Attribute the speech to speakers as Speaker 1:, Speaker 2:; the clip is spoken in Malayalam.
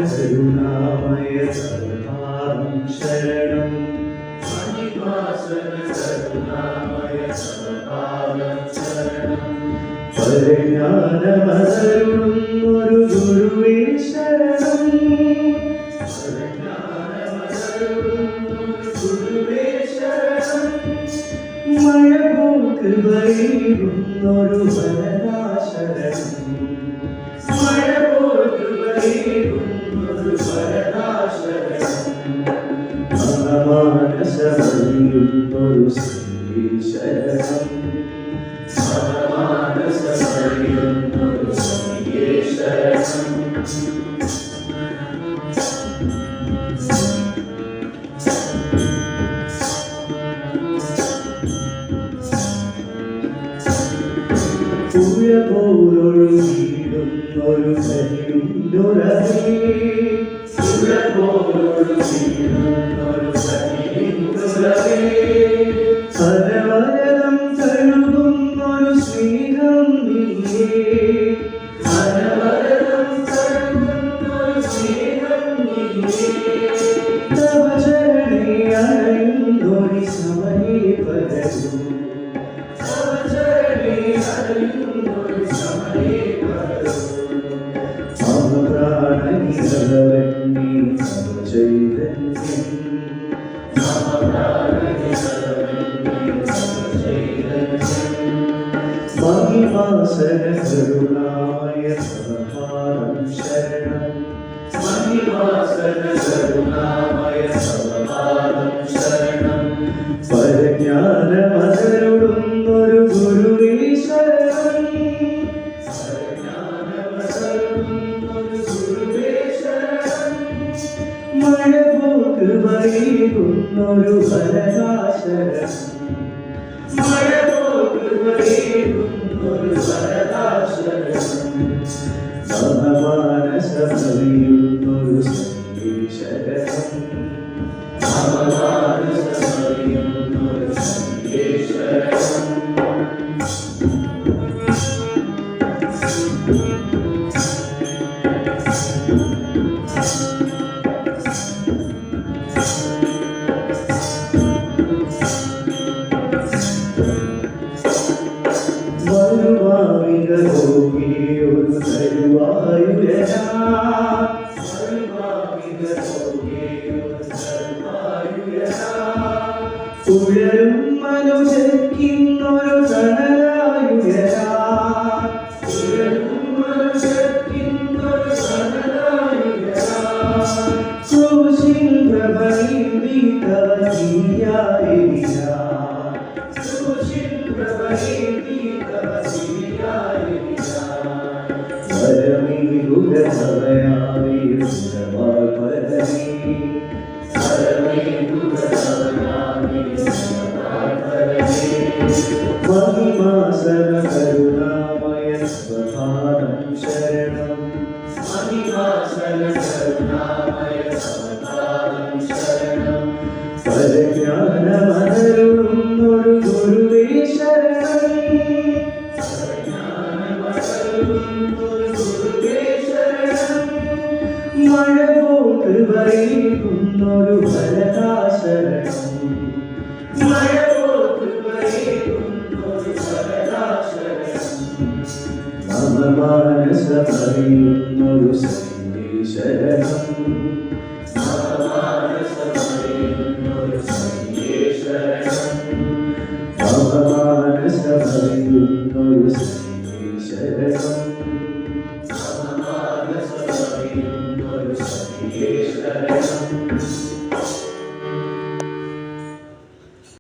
Speaker 1: കരുണാമയ സർവാരം ശരണം പരജ്ഞാനമരുളും ഒരു ഗുരുവേ ശരണം മഴ പോക്ക് വൈകുന്നൊരു വരദാശരണം മഴ പോക്ക് വൈകുന്നൊരു വരദാശരണം മനമനസമറിയുന്നൊരു ശ്രീശരണം മനമനസമറിയുന്നൊരു ശ്രീശരണം പുഴപോലൊഴുകിയിടുന്നൊരു കരിന്തുറവേ പുഴപോലൊഴുകിയിടുന്നൊരു കരിന്തുറവേ പരവരതം തഴുകുന്നൊരു സ്നേഹം നീയേ പരവരതം തഴുകുന്നൊരു സ്നേഹം നീയേ തവ ചരണേ അണയുന്നൊരു സമയേ പരതു മഹിമാസന കരുണാമയ സർവാരം ശരണം മഹിമാസന കരുണാമയ സർവാരം ശരണം പരജ്ഞാനമരുളുന്നൊരു ഗുരുവേ ശരണം പരജ്ഞാനമരുളുന്നൊരു ഗുരുവേ ശരണം മഴ പോക്ക് വൈകുന്നൊരു വരദാശരണം മഴ പോക്ക് വൈകുന്നൊരു വരദാശരണം മനമനസമറിയുന്നൊരു ശ്രീശരണം മനമനസമറിയുന്നൊരു ശ്രീശരണം വരുവാവികോകിയൊരു തരുവായുരനാ ഉഴരും മനുജയ്ക്കിന്നൊരു തണലായുരനാ ഉഴരും മനുജയ്ക്കിന്നൊരു തണലായുരനാ ക്രൂശിൻ പ്രഭയിൽ നീതവീയായിരാ ക്രൂശിൻ പ്രഭയിൽ മഹിമാസന കരുണാമയ സ്വഭാവം ശരണം മഹിമാസന കരുണാമയ സ്വഭാവം ശരണം പരജ്ഞാനമരുളുന്നൊരു ഗുരുവേ ശരണം പരജ്ഞാനമരുളുന്നൊരു ഗുരുവേ ശരണം മഴ പോക്ക് വൈകുന്നൊരു വരദാശരണം മഴ പോക്ക് വൈകുന്നൊരു വരദാശരണം മനമനസമറിയുന്നൊരു ശ്രീശരണം മനമനസമറിയുന്നൊരു ശ്രീശരണം മനമനസമറിയുന്നൊരു ശ്രീശരണം മനമനസമറിയുന്നൊരു ശ്രീശരണം